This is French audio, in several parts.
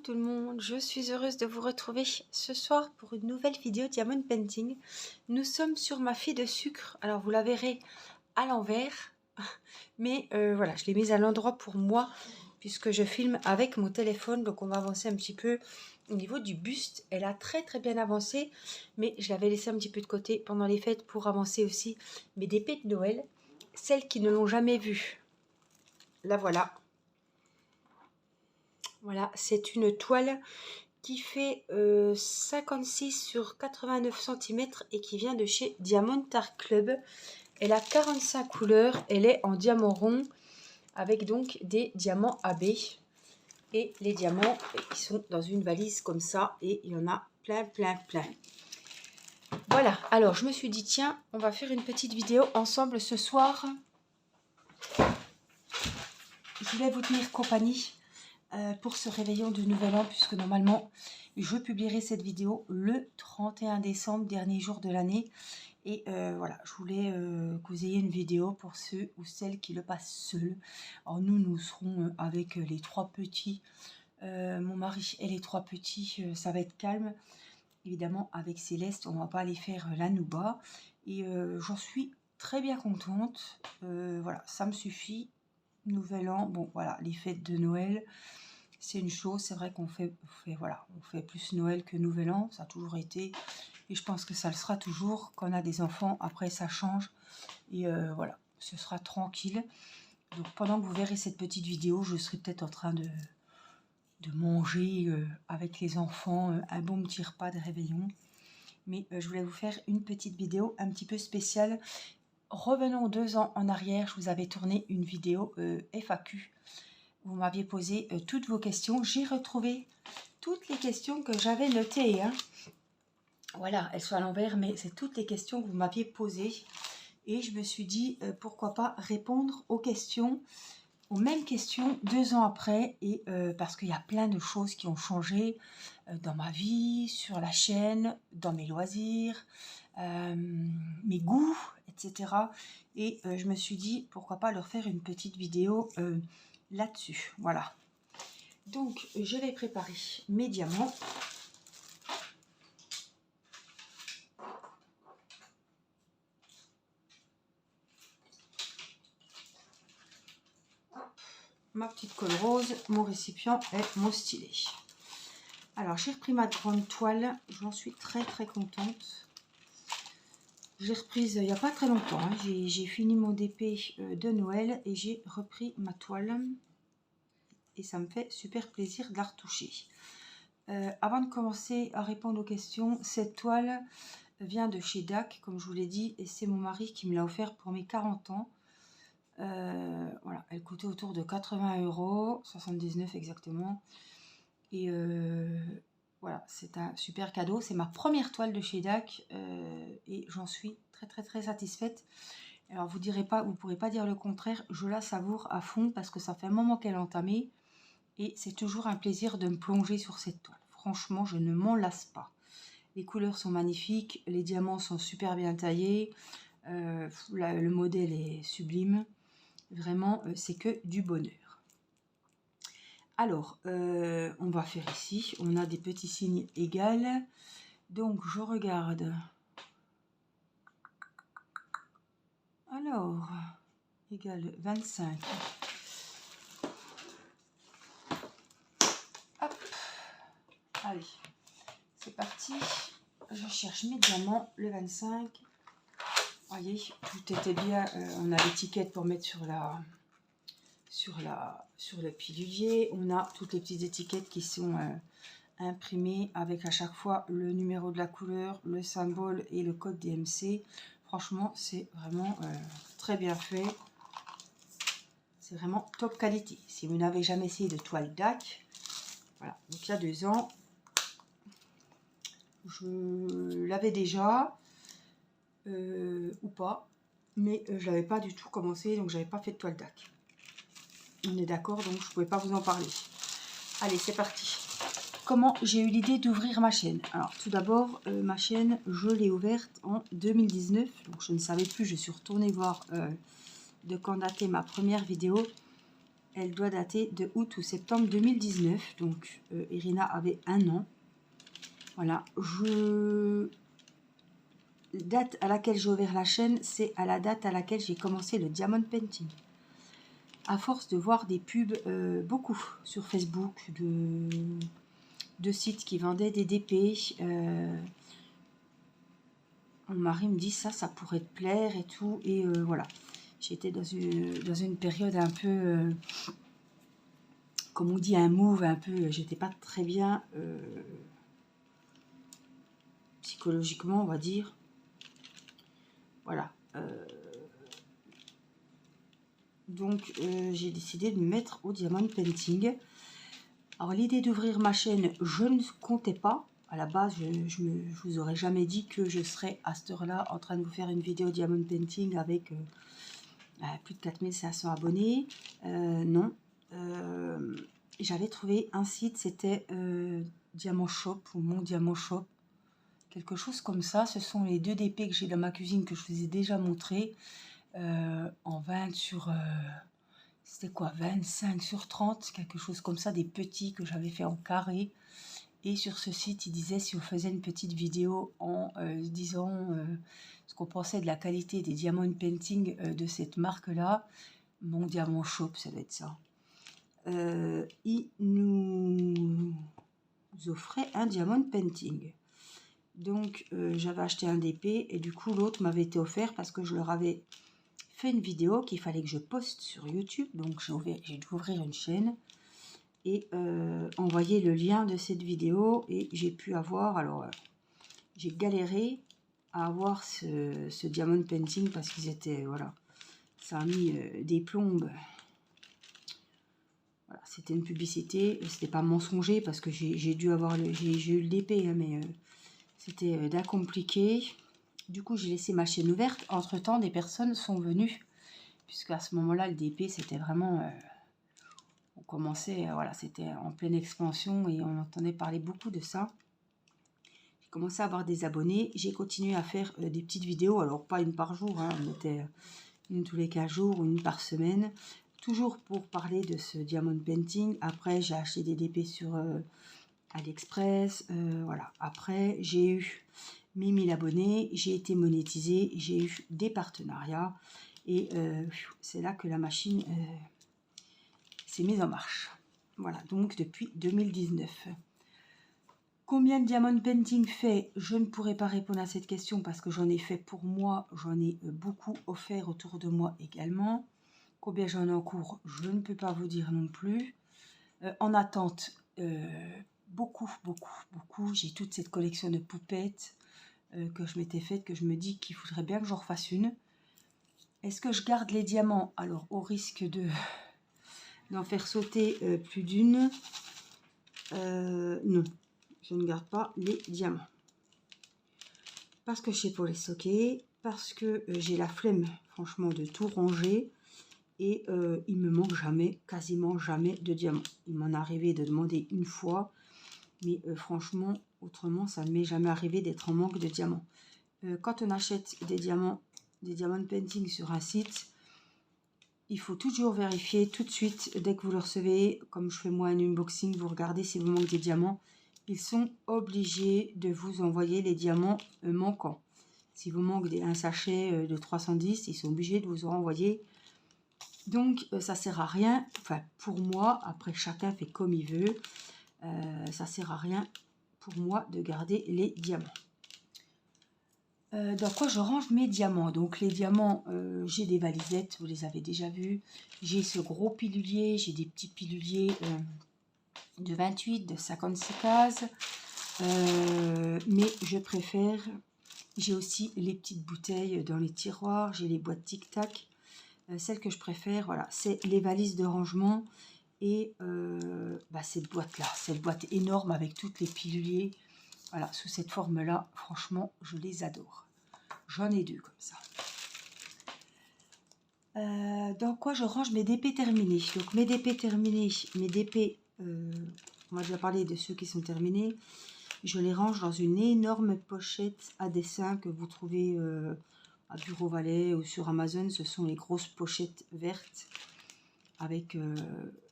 tout le monde, je suis heureuse de vous retrouver ce soir pour une nouvelle vidéo Diamond Painting. Nous sommes sur ma fille de sucre, alors vous la verrez à l'envers, mais voilà, je l'ai mise à l'endroit pour moi puisque je filme avec mon téléphone, donc on va avancer un petit peu au niveau du buste. Elle a très bien avancé, mais je l'avais laissé un petit peu de côté pendant les fêtes pour avancer aussi mes dépêts de Noël. Celles qui ne l'ont jamais vue, la voilà. Voilà, c'est une toile qui fait 56 sur 89 cm et qui vient de chez Diamond Art Club. Elle a 45 couleurs, elle est en diamant rond avec donc des diamants AB. Et les diamants, ils sont dans une valise comme ça et il y en a plein. Voilà, alors je me suis dit tiens, on va faire une petite vidéo ensemble ce soir. Je vais vous tenir compagnie pour ce réveillon de Nouvel An, puisque normalement je publierai cette vidéo le 31 décembre, dernier jour de l'année. Et voilà, je voulais que vous ayez une vidéo pour ceux ou celles qui le passent seuls. Alors nous serons avec les trois petits, mon mari et les trois petits, ça va être calme. Évidemment avec Céleste, on va pas aller faire la nouba. Et j'en suis très bien contente. Voilà, ça me suffit. Nouvel An, bon voilà, les fêtes de Noël, c'est une chose, c'est vrai qu'on fait plus Noël que Nouvel An, ça a toujours été, et je pense que ça le sera toujours. Quand on a des enfants, après ça change, et voilà, ce sera tranquille. Donc pendant que vous verrez cette petite vidéo, je serai peut-être en train de manger avec les enfants un bon petit repas de réveillon. Mais je voulais vous faire une petite vidéo un petit peu spéciale. Revenons 2 ans en arrière, je vous avais tourné une vidéo FAQ. Vous m'aviez posé toutes vos questions. J'ai retrouvé toutes les questions que j'avais notées. Hein. Voilà, elles sont à l'envers, mais c'est toutes les questions que vous m'aviez posées. Et je me suis dit, pourquoi pas répondre aux questions, aux mêmes questions 2 ans après. Et parce qu'il y a plein de choses qui ont changé dans ma vie, sur la chaîne, dans mes loisirs, mes goûts, etc. Et je me suis dit, pourquoi pas leur faire une petite vidéo là-dessus. Voilà. Donc, je vais préparer mes diamants. Ma petite colle rose, mon récipient et mon stylet. Alors, j'ai repris ma grande toile. J'en suis très contente. J'ai reprise il n'y a pas très longtemps. Hein. J'ai fini mon DP de Noël et j'ai repris ma toile. Et ça me fait super plaisir de la retoucher. Avant de commencer à répondre aux questions, cette toile vient de chez DAC, comme je vous l'ai dit, et c'est mon mari qui me l'a offert pour mes 40 ans. Voilà, elle coûtait autour de 80 €, 79 exactement. Et voilà, c'est un super cadeau. C'est ma première toile de chez DAC et j'en suis très satisfaite. Alors vous direz pas, vous pourrez pas dire le contraire, je la savoure à fond parce que ça fait un moment qu'elle est entamée et c'est toujours un plaisir de me plonger sur cette toile. Franchement, je ne m'en lasse pas. Les couleurs sont magnifiques, les diamants sont super bien taillés, le modèle est sublime. Vraiment, c'est que du bonheur. Alors, on va faire ici, on a des petits signes égaux. Donc, je regarde. Alors, égal 25. Hop. Allez, c'est parti. Je cherche mes diamants, le 25. Voyez, tout était bien. On a l'étiquette pour mettre sur le pilulier. On a toutes les petites étiquettes qui sont imprimées avec à chaque fois le numéro de la couleur, le symbole et le code DMC. Franchement, c'est vraiment très bien fait. C'est vraiment top qualité. Si vous n'avez jamais essayé de toile DAC, voilà. Donc il y a 2 ans, je l'avais déjà ou pas, mais je l'avais pas du tout commencé, donc j'avais pas fait de toile DAC. On est d'accord, donc je ne pouvais pas vous en parler. Allez, c'est parti. Comment j'ai eu l'idée d'ouvrir ma chaîne? Alors, tout d'abord, ma chaîne, je l'ai ouverte en 2019. Donc, je ne savais plus, je suis retournée voir de quand datait ma première vidéo. Elle doit dater de août ou septembre 2019. Donc, Irina avait 1 an. Voilà. Date à laquelle j'ai ouvert la chaîne, c'est à la date à laquelle j'ai commencé le diamond painting. À force de voir des pubs, beaucoup sur Facebook, de sites qui vendaient des DP, mon mari me dit ça pourrait te plaire et tout. Et voilà. J'étais dans une période un peu, comme on dit, un move, un peu, j'étais pas très bien psychologiquement, on va dire. Voilà. Donc, j'ai décidé de me mettre au diamond painting. Alors, l'idée d'ouvrir ma chaîne, je ne comptais pas. À la base, je vous aurais jamais dit que je serais à cette heure-là en train de vous faire une vidéo diamond painting avec plus de 4500 abonnés. Non. J'avais trouvé un site, c'était Diamant Shop ou Mon Diamant Shop. Quelque chose comme ça. Ce sont les 2 DP que j'ai dans ma cuisine que je vous ai déjà montré. En 20 sur... c'était quoi, 25 sur 30, quelque chose comme ça, des petits que j'avais fait en carré. Et sur ce site, il disait si on faisait une petite vidéo en disant ce qu'on pensait de la qualité des diamond painting de cette marque-là, Mon Diamant Shop, ça doit être ça. Il nous offrait un diamond painting. Donc, j'avais acheté un DP et du coup, l'autre m'avait été offert parce que je leur avais fait une vidéo qu'il fallait que je poste sur YouTube. Donc, j'ai dû ouvrir une chaîne et envoyer le lien de cette vidéo. Et j'ai pu avoir, alors, j'ai galéré à avoir ce diamond painting parce qu'ils étaient, voilà, ça a mis des plombes. Voilà, c'était une publicité, c'était pas mensonger parce que j'ai dû avoir j'ai eu le DP, hein, mais c'était d'un compliqué. Du coup, j'ai laissé ma chaîne ouverte. Entre-temps, des personnes sont venues, puisque à ce moment-là, le DP, c'était vraiment... on commençait, voilà, c'était en pleine expansion et on entendait parler beaucoup de ça. J'ai commencé à avoir des abonnés. J'ai continué à faire des petites vidéos, alors pas une par jour, hein, on était une tous les 15 jours ou une par semaine. Toujours pour parler de ce diamond painting. Après, j'ai acheté des DP sur AliExpress. Voilà. Après, j'ai eu mes 1000 abonnés. J'ai été monétisée. J'ai eu des partenariats. Et c'est là que la machine s'est mise en marche. Voilà. Donc, depuis 2019. Combien de diamond painting fait? Je ne pourrais pas répondre à cette question parce que j'en ai fait pour moi. J'en ai beaucoup offert autour de moi également. Combien j'en ai en cours, je ne peux pas vous dire non plus. En attente, beaucoup. J'ai toute cette collection de poupettes que je m'étais faite, que je me dis qu'il faudrait bien que j'en refasse une. Est-ce que je garde les diamants? Alors, au risque d'en faire sauter plus d'une, non, je ne garde pas les diamants. Parce que je sais pas les stocker, parce que j'ai la flemme, franchement, de tout ranger. Et il me manque jamais, quasiment jamais de diamants. Il m'en est arrivé de demander une fois, mais franchement, autrement, ça ne m'est jamais arrivé d'être en manque de diamants. Quand on achète des diamond painting sur un site, il faut toujours vérifier tout de suite, dès que vous le recevez, comme je fais moi un unboxing, vous regardez si vous manque des diamants. Ils sont obligés de vous envoyer les diamants manquants. Si vous manquez un sachet de 310, ils sont obligés de vous renvoyer. Donc, ça sert à rien, enfin, pour moi, après chacun fait comme il veut, ça sert à rien pour moi de garder les diamants. Dans quoi je range mes diamants? Donc, les diamants, j'ai des valisettes, vous les avez déjà vues. J'ai ce gros pilulier, j'ai des petits piluliers de 28, de 56 cases. Mais je préfère, j'ai aussi les petites bouteilles dans les tiroirs, j'ai les boîtes tic-tac. Celle que je préfère, voilà, c'est les valises de rangement et cette boîte-là, cette boîte énorme avec toutes les piluliers. Voilà, sous cette forme-là, franchement, je les adore. J'en ai 2 comme ça. Dans quoi je range mes DP terminés? Donc mes DP terminés, mes DP, on va déjà parler de ceux qui sont terminés. Je les range dans une énorme pochette à dessin que vous trouvez à Bureau Valet ou sur Amazon. Ce sont les grosses pochettes vertes avec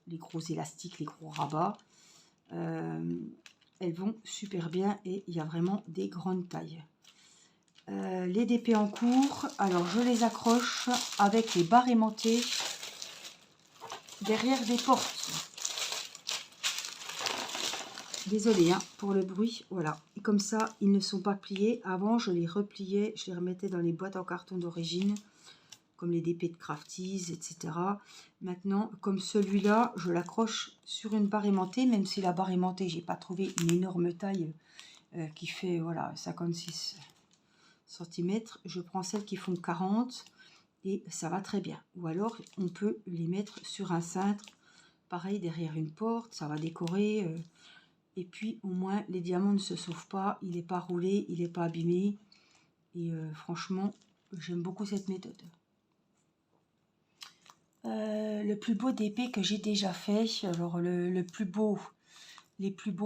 les gros élastiques, les gros rabats. Elles vont super bien et il y a vraiment des grandes tailles. Les DP en cours, alors je les accroche avec les barres aimantées derrière des portes. Désolée hein, pour le bruit, voilà. Et comme ça, ils ne sont pas pliés. Avant, je les repliais, je les remettais dans les boîtes en carton d'origine, comme les DP de Crafties, etc. Maintenant, comme celui-là, je l'accroche sur une barre aimantée, même si la barre aimantée, j'ai pas trouvé une énorme taille qui fait voilà 56 cm. Je prends celles qui font 40 et ça va très bien. Ou alors, on peut les mettre sur un cintre, pareil derrière une porte, ça va décorer. Et puis, au moins, les diamants ne se sauvent pas, il n'est pas roulé, il n'est pas abîmé. Et franchement, j'aime beaucoup cette méthode. Le plus beau DP que j'ai déjà fait, alors les plus beaux,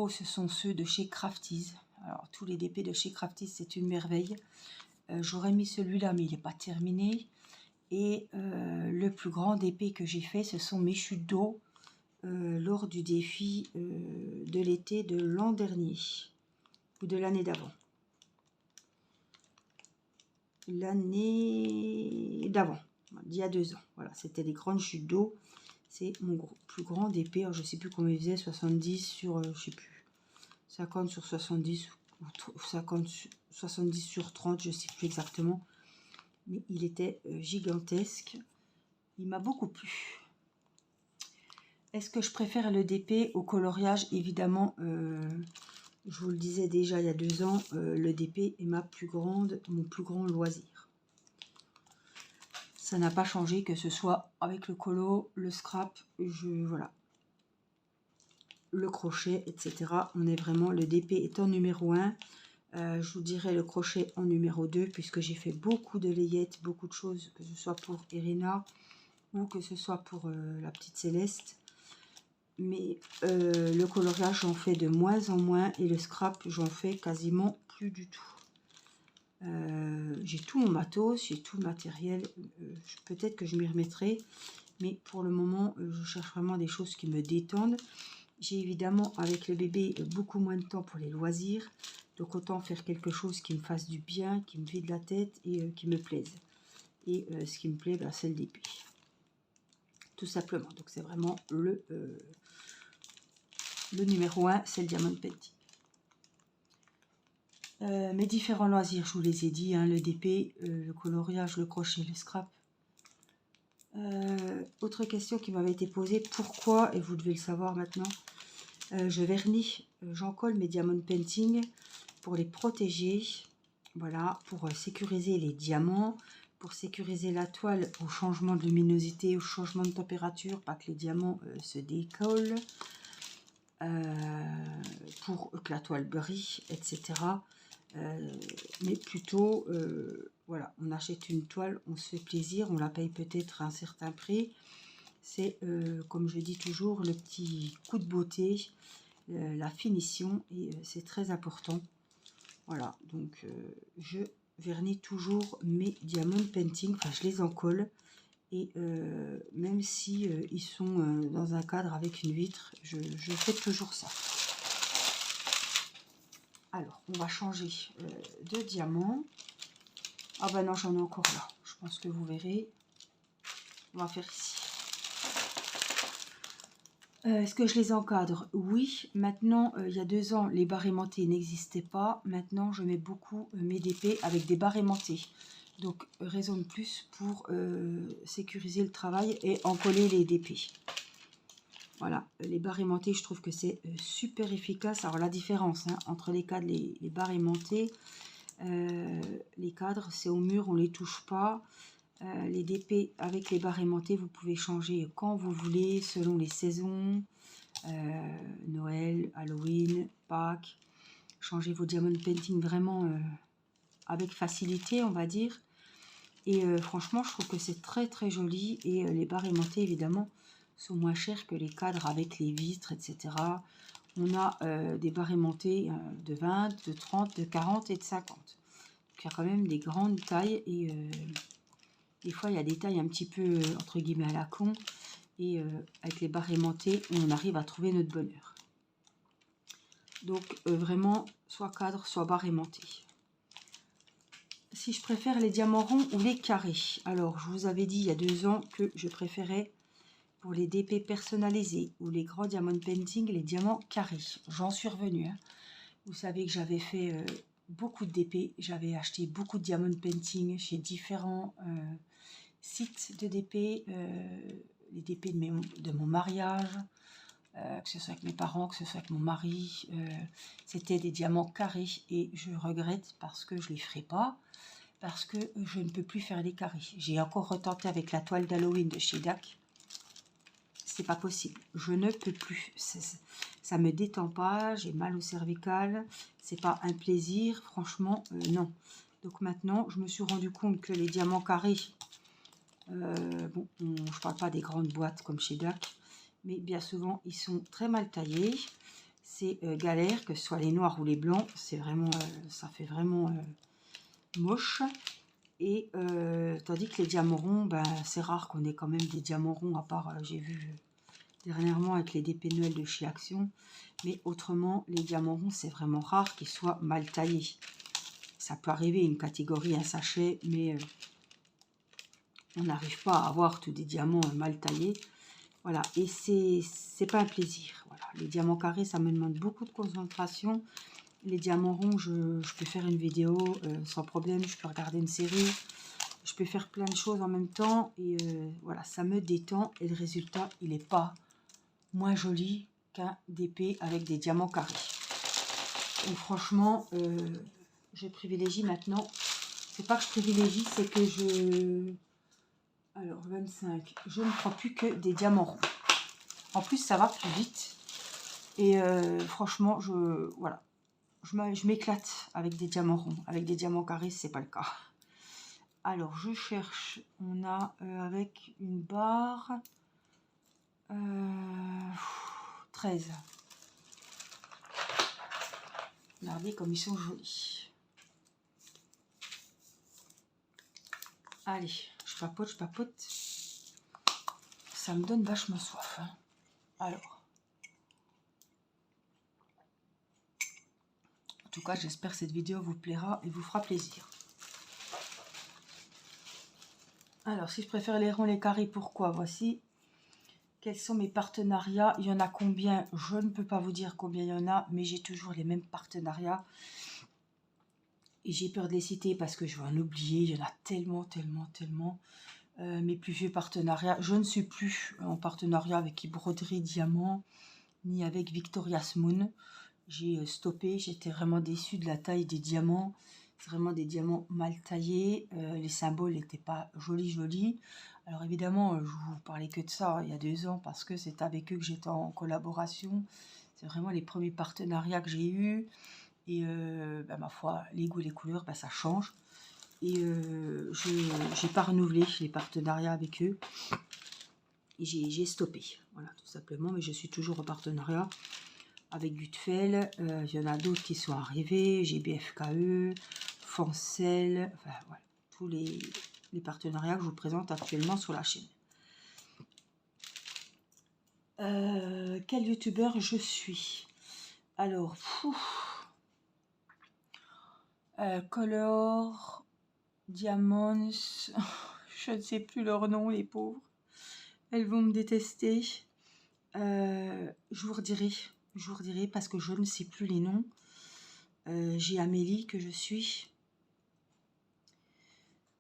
ce sont ceux de chez Crafties. Alors, tous les DP de chez Crafties, c'est une merveille. J'aurais mis celui-là, mais il n'est pas terminé. Et le plus grand DP que j'ai fait, ce sont mes chutes d'eau. Lors du défi de l'été de l'an dernier ou de l'année d'avant. L'année d'avant, il y a 2 ans. Voilà, c'était des grandes chutes d'eau. C'est mon plus grand DP. Je ne sais plus combien il faisait, 70 sur, je sais plus, 50 sur 70 ou 50, 70 sur 30, je ne sais plus exactement. Mais il était gigantesque. Il m'a beaucoup plu. Est-ce que je préfère le DP au coloriage? Évidemment, je vous le disais déjà il y a 2 ans, le DP est mon plus grand loisir. Ça n'a pas changé, que ce soit avec le colo, le scrap, voilà, le crochet, etc. On est vraiment, le DP est en numéro 1. Je vous dirais le crochet en numéro 2, puisque j'ai fait beaucoup de layettes, beaucoup de choses, que ce soit pour Irina ou que ce soit pour la petite Céleste. Mais le coloriage, j'en fais de moins en moins et le scrap, j'en fais quasiment plus du tout. J'ai tout mon matos, j'ai tout le matériel. Peut-être que je m'y remettrai, mais pour le moment, je cherche vraiment des choses qui me détendent. J'ai évidemment, avec le bébé, beaucoup moins de temps pour les loisirs. Donc autant faire quelque chose qui me fasse du bien, qui me vide la tête et qui me plaise. Et ce qui me plaît, bah, c'est le DP. Tout simplement. Donc c'est vraiment le numéro 1, c'est le Diamond Painting. Mes différents loisirs, je vous les ai dit, hein, le DP, le coloriage, le crochet, le scrap. Autre question qui m'avait été posée, pourquoi, et vous devez le savoir maintenant, je vernis, j'en colle mes Diamond Painting pour les protéger, voilà, pour sécuriser les diamants, pour sécuriser la toile au changement de luminosité, au changement de température, pas que les diamants se décollent. Pour que la toile brille, etc. Mais plutôt, voilà, on achète une toile, on se fait plaisir, on la paye peut-être un certain prix. C'est, comme je dis toujours, le petit coup de beauté, la finition, et c'est très important. Voilà, donc je vernis toujours mes Diamond Painting, enfin je les encolle. Et même si ils sont dans un cadre avec une vitre, je fais toujours ça. Alors, on va changer de diamant. Ah ben non, j'en ai encore là. Je pense que vous verrez. On va faire ici. Est-ce que je les encadre? Oui. Maintenant, il y a 2 ans, les barres aimantées n'existaient pas. Maintenant, je mets beaucoup mes DP avec des barres aimantées. Donc, raison de plus pour sécuriser le travail et encoller les DP. Voilà, les barres aimantées, je trouve que c'est super efficace. Alors, la différence hein, entre les cadres et les barres aimantées, les cadres, c'est au mur, on ne les touche pas. Les DP avec les barres aimantées, vous pouvez changer quand vous voulez, selon les saisons. Noël, Halloween, Pâques. Changez vos Diamond Painting vraiment avec facilité, on va dire. Et franchement, je trouve que c'est très très joli. Et les barres aimantées, évidemment, sont moins chères que les cadres avec les vitres, etc. On a des barres aimantées de 20, de 30, de 40 et de 50. Donc, il y a quand même des grandes tailles. Et des fois, il y a des tailles un petit peu, entre guillemets, à la con. Et avec les barres aimantées, on arrive à trouver notre bonheur. Donc vraiment, soit cadre, soit barre aimantée. Si je préfère les diamants ronds ou les carrés. Alors, je vous avais dit il y a 2 ans que je préférais pour les DP personnalisés ou les grands diamond painting, les diamants carrés. J'en suis revenue. Hein. Vous savez que j'avais fait beaucoup de DP. J'avais acheté beaucoup de diamond painting chez différents sites de DP. Les DP de mon mariage. Que ce soit avec mes parents, que ce soit avec mon mari, c'était des diamants carrés et je regrette parce que je ne les ferai pas, parce que je ne peux plus faire les carrés. J'ai encore retenté avec la toile d'Halloween de chez DAC, c'est pas possible, je ne peux plus, ça me détend pas, j'ai mal au cervical, c'est pas un plaisir, franchement, non. Donc maintenant, je me suis rendu compte que les diamants carrés, bon, je parle pas des grandes boîtes comme chez DAC, mais bien souvent ils sont très mal taillés, c'est galère, que ce soit les noirs ou les blancs, c'est vraiment, ça fait vraiment moche. Et tandis que les diamants ronds, ben, c'est rare qu'on ait quand même des diamants ronds, à part, j'ai vu dernièrement avec les DP Noël de chez Action, mais autrement, les diamants ronds, c'est vraiment rare qu'ils soient mal taillés. Ça peut arriver une catégorie, un sachet, mais on n'arrive pas à avoir tous des diamants mal taillés. Voilà, et c'est pas un plaisir. Voilà. Les diamants carrés, ça me demande beaucoup de concentration. Les diamants ronds, je peux faire une vidéo sans problème, je peux regarder une série, je peux faire plein de choses en même temps. Et voilà, ça me détend et le résultat, il n'est pas moins joli qu'un DP avec des diamants carrés. Donc franchement, je privilégie maintenant. C'est pas que je privilégie, c'est que je... Alors, 25, je ne prends plus que des diamants ronds. En plus, ça va plus vite. Et franchement, voilà, je m'éclate avec des diamants ronds. Avec des diamants carrés, c'est pas le cas. Alors, je cherche. On a avec une barre 13. Regardez comme ils sont jolis. Allez, je papote. Ça me donne vachement soif. Hein. Alors. En tout cas, j'espère que cette vidéo vous plaira et vous fera plaisir. Alors, si je préfère les ronds, les carrés, pourquoi? Voici. Quels sont mes partenariats? Il y en a combien? Je ne peux pas vous dire combien il y en a, mais j'ai toujours les mêmes partenariats. Et j'ai peur de les citer parce que je vais en oublier. Il y en a tellement. Mes plus vieux partenariats. Je ne suis plus en partenariat avec Broderie Diamant, ni avec Victoria's Moon. J'ai stoppé. J'étais vraiment déçue de la taille des diamants. C'est vraiment des diamants mal taillés. Les symboles n'étaient pas jolis. Alors évidemment, je vous parlais que de ça il y a 2 ans parce que c'est avec eux que j'étais en collaboration. C'est vraiment les premiers partenariats que j'ai eus. Et ma foi, les goûts, les couleurs, ça change. Et je n'ai pas renouvelé les partenariats avec eux. Et j'ai stoppé. Voilà, tout simplement. Mais je suis toujours en partenariat avec Gutfeld. Il y en a d'autres qui sont arrivés. J'ai BFKE, Fancel. Enfin, voilà. Tous les partenariats que je vous présente actuellement sur la chaîne. Quel youtubeur je suis? Alors, Color, Diamonds, je ne sais plus leur nom, les pauvres. Elles vont me détester. Je vous redirai parce que je ne sais plus les noms. J'ai Amélie que je suis.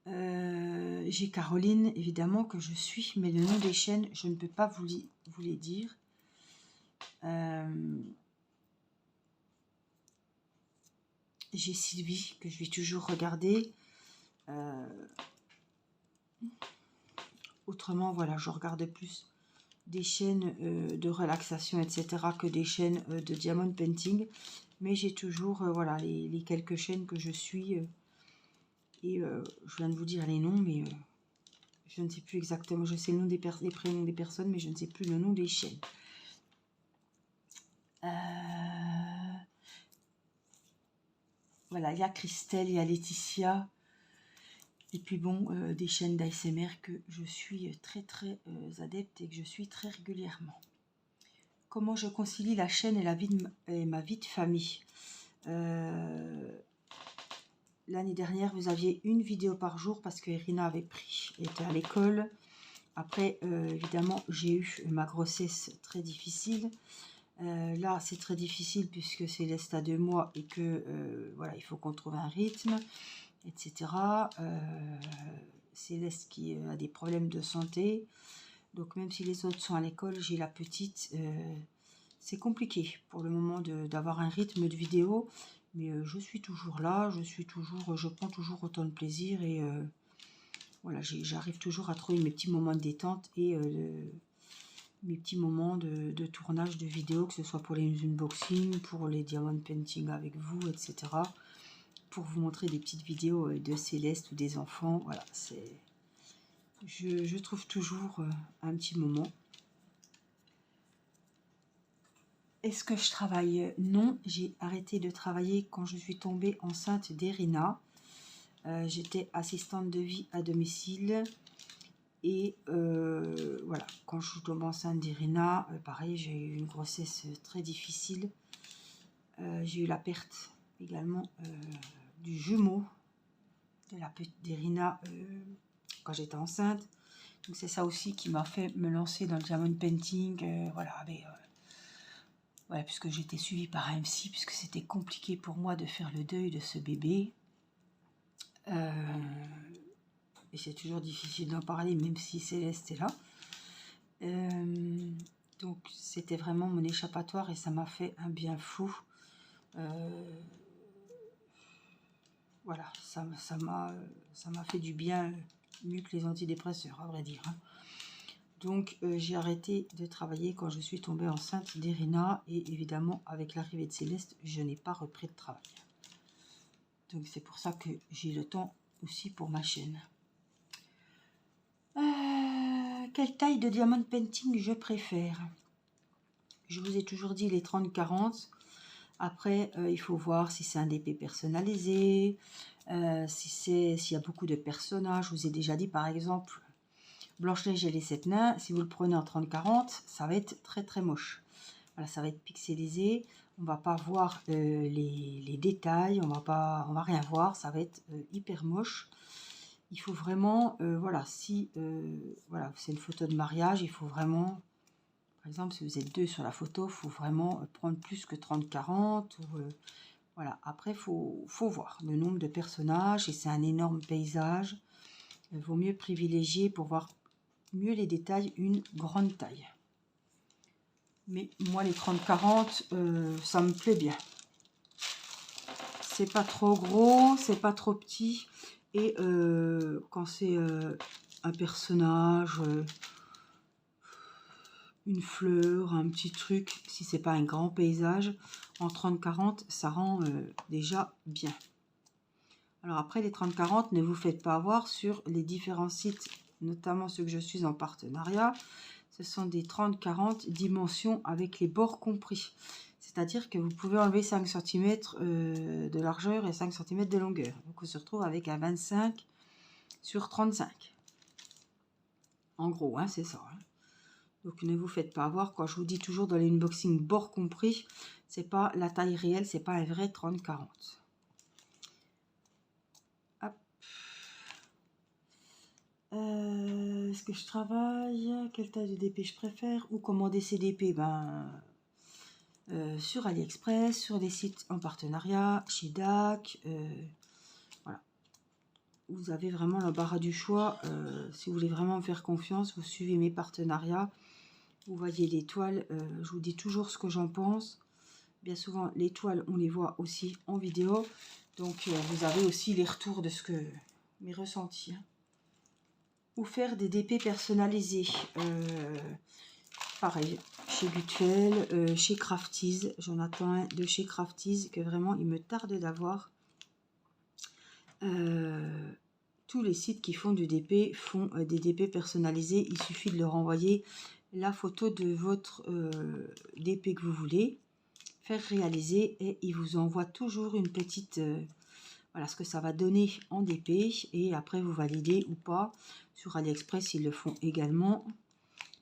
J'ai Caroline évidemment que je suis, mais le nom des chaînes, je ne peux pas vous les dire. J'ai Sylvie que je vais toujours regarder. Autrement, voilà, je regarde plus des chaînes de relaxation, etc. que des chaînes de diamond painting. Mais j'ai toujours voilà, les quelques chaînes que je suis. Et je viens de vous dire les noms, mais je ne sais plus exactement. Je sais le nom des les prénoms des personnes, mais je ne sais plus le nom des chaînes. Voilà, il y a Christelle, il y a Laetitia. Et puis bon, des chaînes d'ASMR que je suis très adepte et que je suis très régulièrement. Comment je concilie la chaîne et, et ma vie de famille? L'année dernière, vous aviez une vidéo par jour parce que Irina était à l'école. Après, évidemment, j'ai eu ma grossesse très difficile. Là, c'est très difficile puisque Céleste a 2 mois et que voilà, il faut qu'on trouve un rythme, etc. Céleste qui a des problèmes de santé. Donc, même si les autres sont à l'école, j'ai la petite. C'est compliqué pour le moment d'avoir un rythme de vidéo. Mais je suis toujours là, je prends toujours autant de plaisir et voilà, j'arrive toujours à trouver mes petits moments de détente et mes petits moments de tournage de vidéos, que ce soit pour les unboxings, pour les diamond painting avec vous, etc. Pour vous montrer des petites vidéos de Céleste ou des enfants. Voilà, je trouve toujours un petit moment. Est-ce que je travaille? Non, j'ai arrêté de travailler quand je suis tombée enceinte d'Irina. J'étais assistante de vie à domicile. Et voilà, quand je suis tombée enceinte d'Irina, pareil, j'ai eu une grossesse très difficile. J'ai eu la perte également du jumeau d'Irina quand j'étais enceinte. Donc c'est ça aussi qui m'a fait me lancer dans le diamond painting. Voilà, ouais, puisque j'étais suivie par un psy, puisque c'était compliqué pour moi de faire le deuil de ce bébé. Et c'est toujours difficile d'en parler, même si Céleste est là. Donc c'était vraiment mon échappatoire et ça m'a fait un bien fou. Voilà, ça m'a fait du bien, mieux que les antidépresseurs, à vrai dire. Hein. Donc j'ai arrêté de travailler quand je suis tombée enceinte d'Irina et évidemment avec l'arrivée de Céleste, je n'ai pas repris de travail. Donc c'est pour ça que j'ai le temps aussi pour ma chaîne. Quelle taille de diamond painting je préfère? Je vous ai toujours dit les 30-40. Après, il faut voir si c'est un DP personnalisé, s'il y a beaucoup de personnages. Je vous ai déjà dit, par exemple, Blanche-Neige et les 7 nains. Si vous le prenez en 30-40, ça va être très moche. Voilà, ça va être pixelisé. On va pas voir les détails. On va rien voir. Ça va être hyper moche. Il faut vraiment, voilà, voilà, c'est une photo de mariage, il faut vraiment, par exemple, si vous êtes 2 sur la photo, il faut vraiment prendre plus que 30-40. Voilà, après, il faut voir le nombre de personnages, et c'est un énorme paysage. Il vaut mieux privilégier, pour voir mieux les détails, une grande taille. Mais moi, les 30-40, ça me plaît bien. C'est pas trop gros, c'est pas trop petit. Et quand c'est un personnage, une fleur, un petit truc, si c'est pas un grand paysage, en 30-40, ça rend déjà bien. Alors après, les 30-40, ne vous faites pas avoir sur les différents sites, notamment ceux que je suis en partenariat. Ce sont des 30-40 dimensions avec les bords compris. C'est-à-dire que vous pouvez enlever 5 cm de largeur et 5 cm de longueur. Donc on se retrouve avec un 25 sur 35. En gros, hein, c'est ça. Hein. Donc ne vous faites pas avoir. Quand je vous dis toujours dans les unboxings bord compris, c'est pas la taille réelle, c'est pas un vrai 30-40. Est-ce que je travaille? Quelle taille de DP je préfère? Ou commander ces DP? Sur AliExpress, sur des sites en partenariat, chez DAC. Voilà. Vous avez vraiment l'embarras du choix. Si vous voulez vraiment me faire confiance, vous suivez mes partenariats. Vous voyez les toiles. Je vous dis toujours ce que j'en pense. Bien souvent, les toiles, on les voit aussi en vidéo. Donc, vous avez aussi les retours de mes ressentis. Hein. Ou faire des DP personnalisés. Pareil, chez Gutfeld, chez Crafties. J'en attends un de chez Crafties que vraiment, il me tarde d'avoir. Tous les sites qui font du DP font des DP personnalisés. Il suffit de leur envoyer la photo de votre DP que vous voulez faire réaliser et ils vous envoient toujours une petite voilà ce que ça va donner en DP. Et après, vous validez ou pas. Sur AliExpress, ils le font également.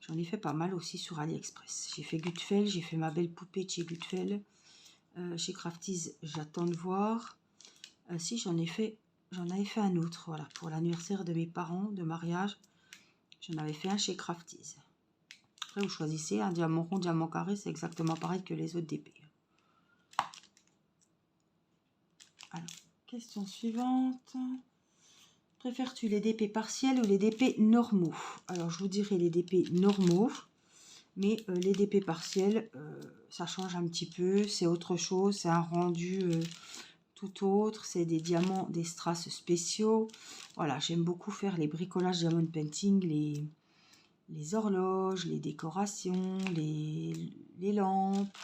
J'en ai fait pas mal aussi sur AliExpress. J'ai fait Gutfeld, j'ai fait ma belle poupée de chez Gutfeld. Chez Crafties, j'attends de voir. Si, j'en avais fait un autre, voilà, pour l'anniversaire de mes parents, de mariage. J'en avais fait un chez Crafties. Après, vous choisissez un diamant rond, diamant carré, c'est exactement pareil que les autres DP. Alors, question suivante. Préfères-tu les DP partiels ou les DP normaux? Alors, je vous dirais les DP normaux, mais les DP partiels, ça change un petit peu, c'est autre chose, c'est un rendu tout autre, c'est des diamants, des strass spéciaux. Voilà, j'aime beaucoup faire les bricolages diamond painting, les horloges, les décorations, les lampes.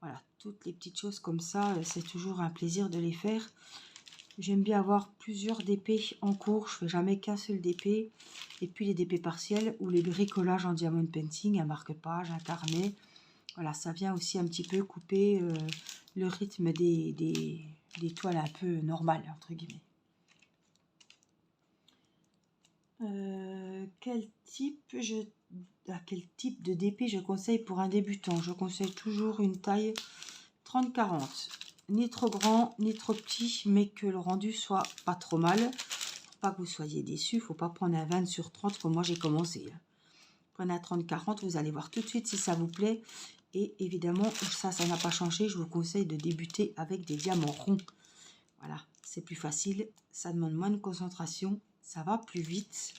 Voilà, toutes les petites choses comme ça, c'est toujours un plaisir de les faire. J'aime bien avoir plusieurs DP en cours, je fais jamais qu'un seul DP. Et puis les DP partiels ou les bricolages en diamond painting, un marque-page, un carnet. Voilà, ça vient aussi un petit peu couper le rythme des toiles un peu normales, entre guillemets. Quel type de DP je conseille pour un débutant? Je conseille toujours une taille 30-40. Ni trop grand, ni trop petit, mais que le rendu soit pas trop mal. Pour pas que vous soyez déçus, il ne faut pas prendre un 20 sur 30 comme moi j'ai commencé. Prenez un 30-40, vous allez voir tout de suite si ça vous plaît. Et évidemment, ça n'a pas changé. Je vous conseille de débuter avec des diamants ronds. Voilà, c'est plus facile, ça demande moins de concentration, ça va plus vite.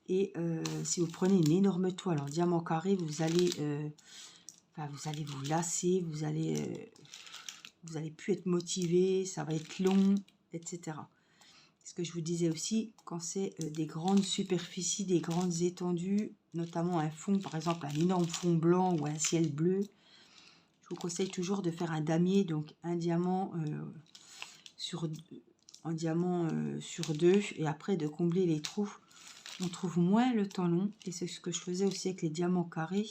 Et si vous prenez une énorme toile en diamant carré, vous allez vous lasser, vous allez plus être motivé, ça va être long, etc. Ce que je vous disais aussi, quand c'est des grandes superficies, des grandes étendues, notamment un fond, par exemple un énorme fond blanc ou un ciel bleu, je vous conseille toujours de faire un damier, donc un diamant sur deux, et après de combler les trous. On trouve moins le temps long, et c'est ce que je faisais aussi avec les diamants carrés.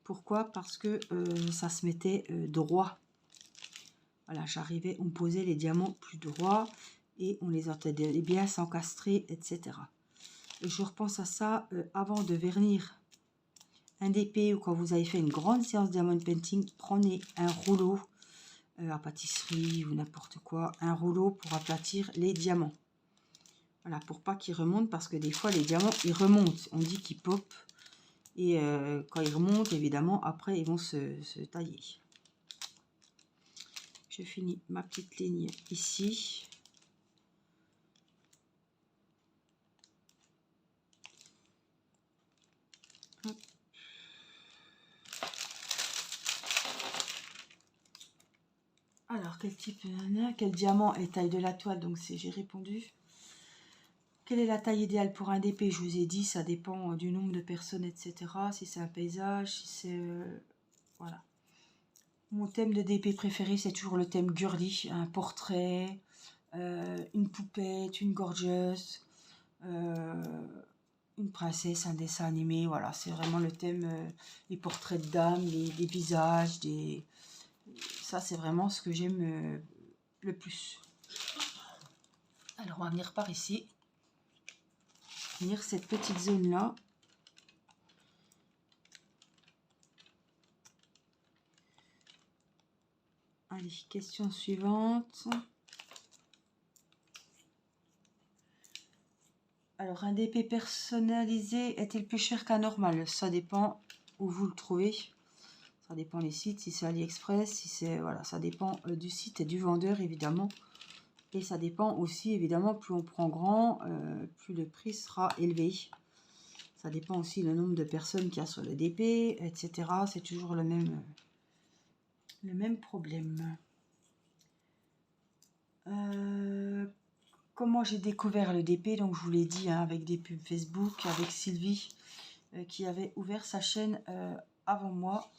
Pourquoi? Parce que ça se mettait droit. Voilà, j'arrivais, on posait les diamants plus droits et on les entendait bien s'encastrer, etc. Et je repense à ça avant de vernir un DP ou quand vous avez fait une grande séance diamond painting, prenez un rouleau à pâtisserie ou n'importe quoi, un rouleau pour aplatir les diamants. Voilà, pour pas qu'ils remontent, parce que des fois les diamants ils remontent, on dit qu'ils pop, et quand ils remontent évidemment après ils vont se tailler. Je finis ma petite ligne ici. Hop. Alors, quel diamant est taille de la toile? Donc, j'ai répondu. Quelle est la taille idéale pour un DP? Je vous ai dit, ça dépend du nombre de personnes, etc. Si c'est un paysage, si c'est... voilà. Mon thème de DP préféré, c'est toujours le thème girly. Un portrait, une poupette, une gorgeous, une princesse, un dessin animé. Voilà, c'est vraiment le thème, les portraits de dames, des visages, ça, c'est vraiment ce que j'aime le plus. Alors, on va venir par ici. Venir cette petite zone-là. Allez, question suivante. Alors, un DP personnalisé est-il plus cher qu'un normal? Ça dépend où vous le trouvez. Ça dépend des sites, si c'est AliExpress, si c'est... Voilà, ça dépend du site et du vendeur, évidemment. Et ça dépend aussi, évidemment, plus on prend grand, plus le prix sera élevé. Ça dépend aussi le nombre de personnes qu'il y a sur le DP, etc. C'est toujours le même problème. Comment j'ai découvert le DP? Donc, je vous l'ai dit, hein, avec des pubs Facebook, avec Sylvie, qui avait ouvert sa chaîne avant moi.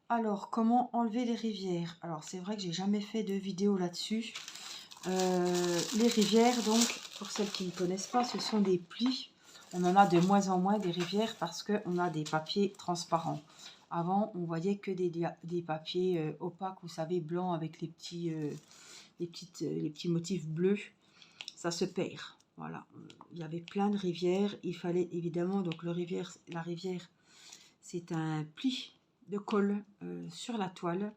Alors, comment enlever les rivières? Alors, c'est vrai que j'ai jamais fait de vidéo là-dessus. Les rivières, donc, pour celles qui ne connaissent pas, ce sont des plis. On en a de moins en moins des rivières parce qu'on a des papiers transparents. Avant, on voyait que des papiers opaques, vous savez, blancs avec les petits motifs bleus. Ça se perd. Voilà, il y avait plein de rivières. Il fallait évidemment, donc la rivière, c'est un pli de colle sur la toile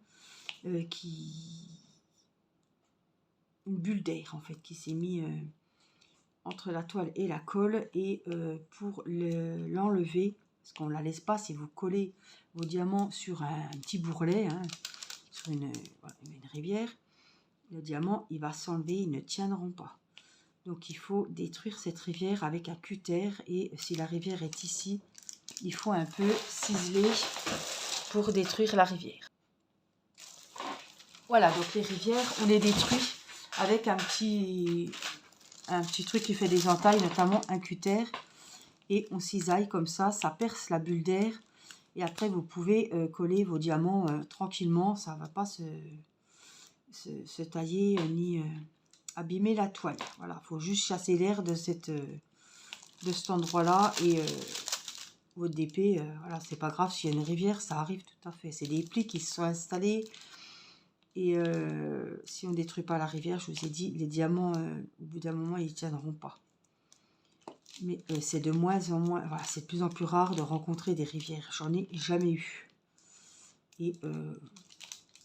une bulle d'air en fait qui s'est mis entre la toile et la colle, et pour l'enlever, parce qu'on ne la laisse pas, si vous collez vos diamants sur un petit bourrelet, hein, sur une rivière, le diamant il va s'enlever, ils ne tiendront pas. Donc il faut détruire cette rivière avec un cutter, et si la rivière est ici, il faut un peu ciseler pour détruire la rivière. Voilà, donc les rivières, on les détruit avec un petit truc qui fait des entailles, notamment un cutter, et on cisaille comme ça, ça perce la bulle d'air, et après vous pouvez coller vos diamants tranquillement, ça ne va pas se tailler ni abîmer la toile. Voilà, il faut juste chasser l'air de cet endroit-là, et votre DP, voilà, c'est pas grave s'il y a une rivière, ça arrive tout à fait. C'est des plis qui se sont installés, et si on ne détruit pas la rivière, je vous ai dit, les diamants, au bout d'un moment, ils ne tiendront pas. Mais c'est de moins en moins, voilà, c'est de plus en plus rare de rencontrer des rivières. J'en ai jamais eu. Et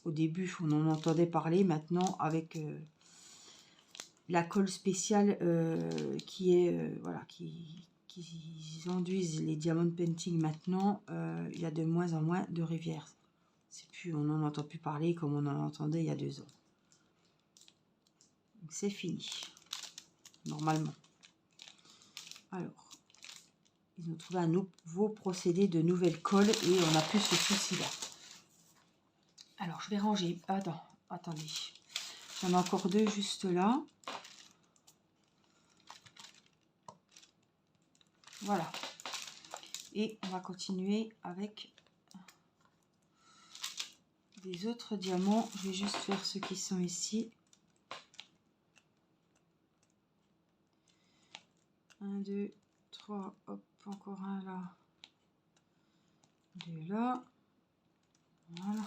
au début, on en entendait parler. Maintenant, avec la colle spéciale qui est, voilà, qui enduisent les diamond painting maintenant, il y a de moins en moins de rivières. On n'en entend plus parler comme on en entendait il y a 2 ans. C'est fini, normalement. Alors, ils ont trouvé un nouveau procédé de nouvelle colle, et on n'a plus ce souci-là. Alors, je vais ranger. Attendez. J'en ai encore 2 juste là. Voilà. Et on va continuer avec des autres diamants. Je vais juste faire ceux qui sont ici. 1, 2, 3, hop, encore un là. 2 là. Voilà.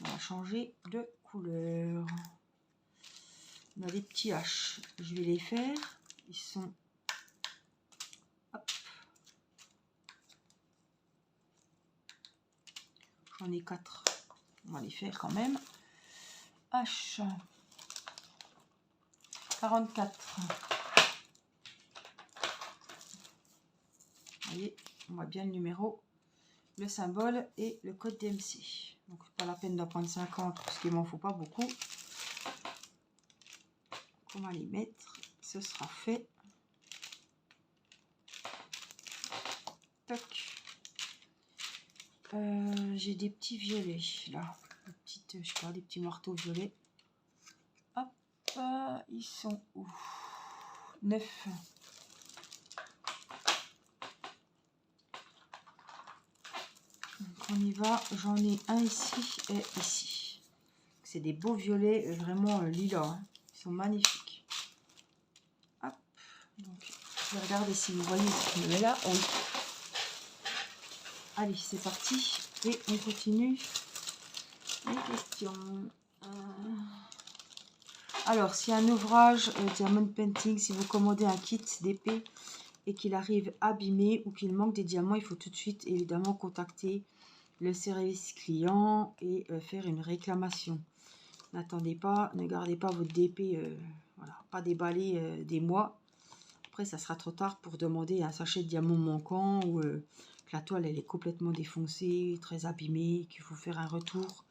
On va changer de couleur. On a des petits H. Je vais les faire. Ils sont... J'en ai 4. On va les faire quand même. H. 44. Vous voyez, on voit bien le numéro, le symbole et le code DMC. Donc, pas la peine d'en prendre 50 parce qu'il m'en faut pas beaucoup. On va les mettre. Ce sera fait. Toc. J'ai des petits violets là. Je sais pas, des petits marteaux violets. Hop. Ils sont où? 9. Donc on y va, j'en ai un ici et ici. C'est des beaux violets, vraiment lilas, hein. Ils sont magnifiques. Hop, donc je vais regarder si vous voyez ce violet là. Oui. Allez, c'est parti. Et on continue les questions. Alors, si un ouvrage diamond painting, si vous commandez un kit d'épée et qu'il arrive abîmé ou qu'il manque des diamants, il faut tout de suite évidemment contacter le service client et faire une réclamation. N'attendez pas, ne gardez pas votre DP, voilà, pas déballer des mois. Après, ça sera trop tard pour demander un sachet de diamants manquant, ou que la toile elle est complètement défoncée, très abîmée, qu'il faut faire un retour.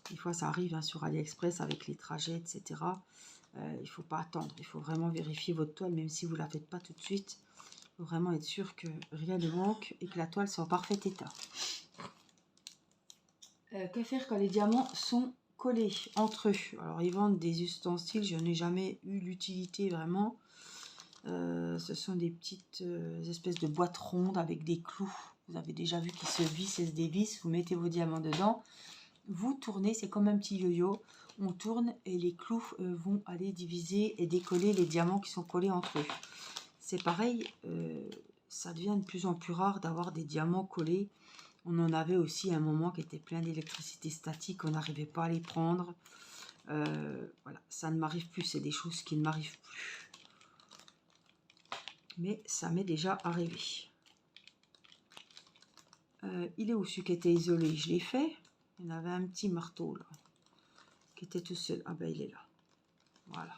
Des fois, ça arrive hein, sur AliExpress avec les trajets, etc. Il ne faut pas attendre. Il faut vraiment vérifier votre toile, même si vous ne la faites pas tout de suite. Il faut vraiment être sûr que rien ne manque et que la toile soit en parfait état. Que faire quand les diamants sont collés entre eux? Alors, ils vendent des ustensiles. Je n'ai jamais eu l'utilité vraiment. Ce sont des petites espèces de boîtes rondes avec des clous. Vous avez déjà vu qu'ils se vissent et se dévissent. Vous mettez vos diamants dedans. Vous tournez, c'est comme un petit yo-yo. On tourne et les clous vont aller diviser et décoller les diamants qui sont collés entre eux. C'est pareil, ça devient de plus en plus rare d'avoir des diamants collés. On en avait aussi un moment qui était plein d'électricité statique, on n'arrivait pas à les prendre. Voilà, ça ne m'arrive plus, c'est des choses qui ne m'arrivent plus. Mais ça m'est déjà arrivé. Il est où celui qui était isolé? Je l'ai fait. Il y en avait un petit marteau là, qui était tout seul. Ah ben il est là. Voilà.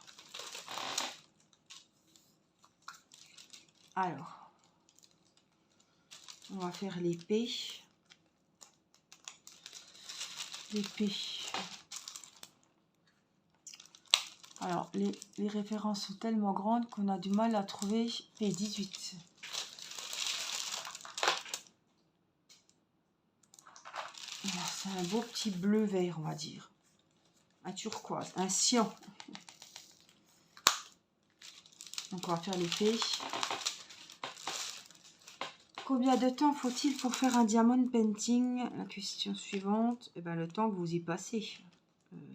Alors, on va faire l'épée. L'épée. Alors, les références sont tellement grandes qu'on a du mal à trouver P18. C'est un beau petit bleu-vert, on va dire. Un turquoise, un cyan. Donc, on va faire l'épée. Combien de temps faut-il pour faire un diamond painting? La question suivante. Eh ben, le temps que vous y passez.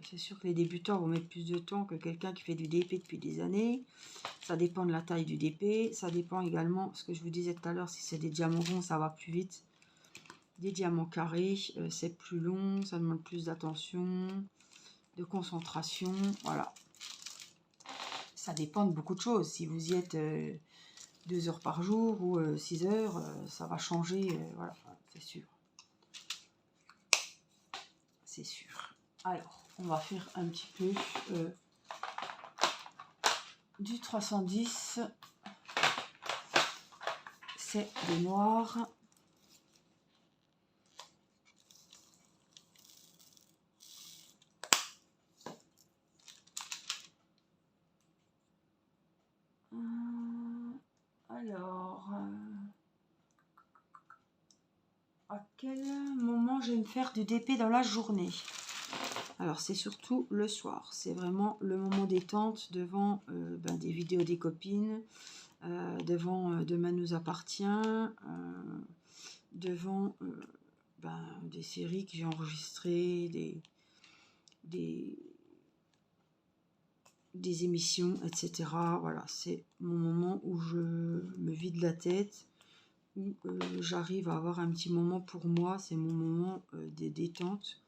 C'est sûr que les débutants vont mettre plus de temps que quelqu'un qui fait du DP depuis des années. Ça dépend de la taille du DP. Ça dépend également, ce que je vous disais tout à l'heure, si c'est des diamants ronds, ça va plus vite. Des diamants carrés, c'est plus long, ça demande plus d'attention, de concentration. Voilà. Ça dépend de beaucoup de choses. Si vous y êtes 2 heures par jour ou 6 heures, ça va changer. Voilà, c'est sûr. C'est sûr. Alors, on va faire un petit peu du 310. C'est le noir. Alors, à quel moment je vais me faire du DP dans la journée? Alors, c'est surtout le soir. C'est vraiment le moment détente devant des vidéos des copines, devant Demain nous appartient, devant des séries que j'ai enregistrées, des émissions, etc. Voilà, c'est mon moment où je me vide la tête, où j'arrive à avoir un petit moment pour moi. C'est mon moment de détente.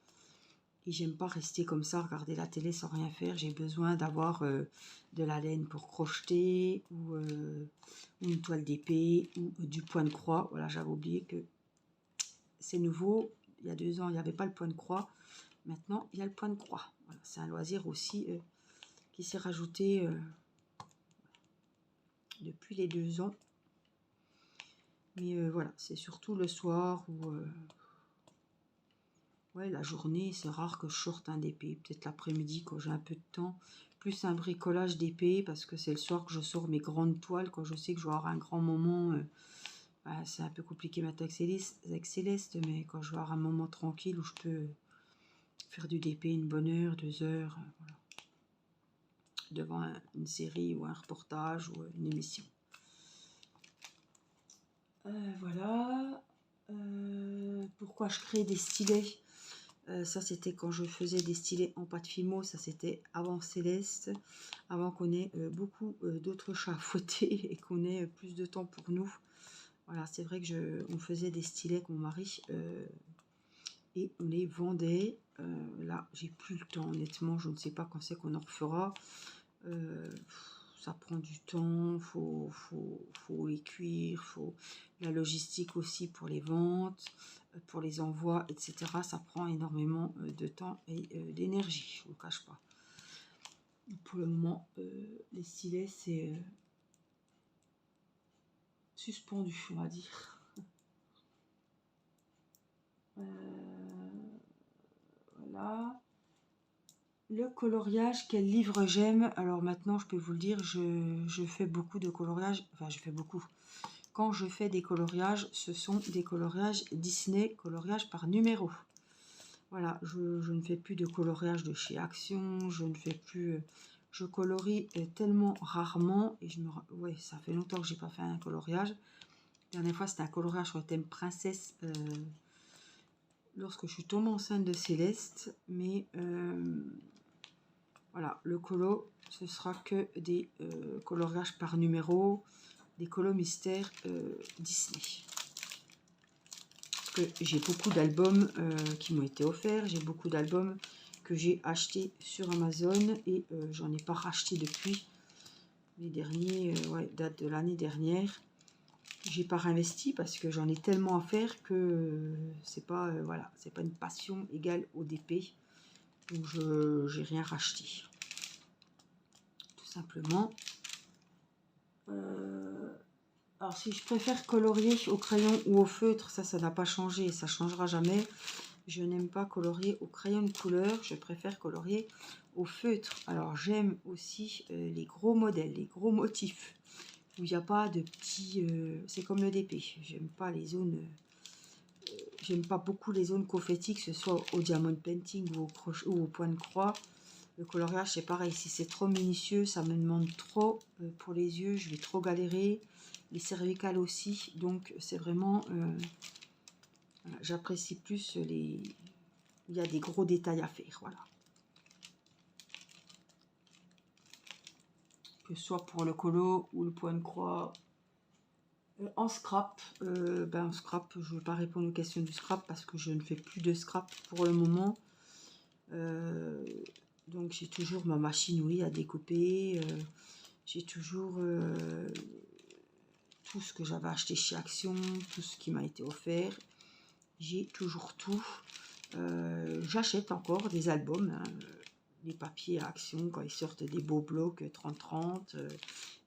Et j'aime pas rester comme ça, regarder la télé sans rien faire. J'ai besoin d'avoir de la laine pour crocheter, ou une toile d'épée, ou du point de croix. Voilà, j'avais oublié que c'est nouveau. Il y a 2 ans, il n'y avait pas le point de croix. Maintenant, il y a le point de croix. Voilà, c'est un loisir aussi qui s'est rajouté depuis les 2 ans. Mais voilà, c'est surtout le soir ou ouais, la journée, c'est rare que je sorte un DP. Peut-être l'après-midi quand j'ai un peu de temps. Plus un bricolage d'épée parce que c'est le soir que je sors mes grandes toiles. Quand je sais que je vais avoir un grand moment, c'est un peu compliqué maintenant avec Céleste. Mais quand je vais avoir un moment tranquille où je peux faire du DP une bonne heure, 2 heures, voilà, devant une série ou un reportage ou une émission. Voilà. Pourquoi je crée des stylets? Ça, c'était quand je faisais des stylets en pâte Fimo. Ça, c'était avant Céleste, avant qu'on ait beaucoup d'autres chats à fouetter et qu'on ait plus de temps pour nous. Voilà, c'est vrai que on faisait des stylets avec mon mari et on les vendait. Là, j'ai plus le temps, honnêtement. Je ne sais pas quand c'est qu'on en refera. Ça prend du temps, faut les cuire, faut la logistique aussi pour les ventes, pour les envois, etc. Ça prend énormément de temps et d'énergie, je ne vous le cache pas. Pour le moment, les stylets, c'est suspendu, on va dire. Voilà. Le coloriage, quel livre j'aime? Alors maintenant, je peux vous le dire, je fais beaucoup de coloriage. Enfin, je fais beaucoup. Quand je fais des coloriages, ce sont des coloriages Disney, coloriage par numéro. Voilà, je ne fais plus de coloriage de chez Action, je ne fais plus... je colorie tellement rarement, et ouais, ça fait longtemps que j'ai pas fait un coloriage. La dernière fois, c'était un coloriage sur le thème princesse, lorsque je suis tombée enceinte de Céleste, mais voilà, le colo, ce sera que des coloriages par numéro. des colos mystères Disney. Parce que j'ai beaucoup d'albums qui m'ont été offerts, j'ai beaucoup d'albums que j'ai achetés sur Amazon et j'en ai pas racheté depuis. Les derniers ouais, datent de l'année dernière. J'ai pas réinvesti parce que j'en ai tellement à faire que c'est pas voilà, c'est pas une passion égale au DP. Donc je j'ai rien racheté. Tout simplement. Alors si je préfère colorier au crayon ou au feutre, ça n'a pas changé, ça changera jamais. Je n'aime pas colorier au crayon de couleur, je préfère colorier au feutre. Alors j'aime aussi les gros modèles, les gros motifs, où il n'y a pas de petits... c'est comme le DP, j'aime pas les zones... j'aime pas beaucoup les zones confetti, que ce soit au diamond painting ou au crochet ou au point de croix. Le coloriage c'est pareil, si c'est trop minutieux, ça me demande trop pour les yeux, je vais trop galérer. Les cervicales aussi, donc c'est vraiment... j'apprécie plus les... Il y a des gros détails à faire, voilà. Que ce soit pour le colo ou le point de croix. En scrap, en scrap, je ne vais pas répondre aux questions du scrap parce que je ne fais plus de scrap pour le moment. Donc j'ai toujours ma machine, oui, à découper. J'ai toujours tout ce que j'avais acheté chez Action, tout ce qui m'a été offert. J'ai toujours tout. J'achète encore des albums, hein, les papiers à Action quand ils sortent des beaux blocs 30-30,